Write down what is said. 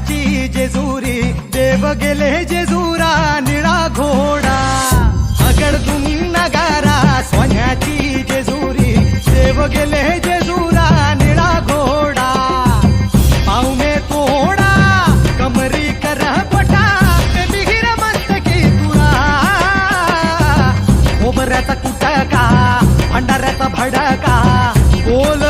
सोन्याची जेजुरी देव गेले जेजुरा निळा घोडा अगडदुम नगारा सोन्याची जेजुरी देव गेले जेजुरा निळा घोडा पाऊ में तोडा कमरी कर पटा बिहिर मस्तकी तुरा खोबऱ्याचा कुटका भंडाऱ्याचा भडका बोल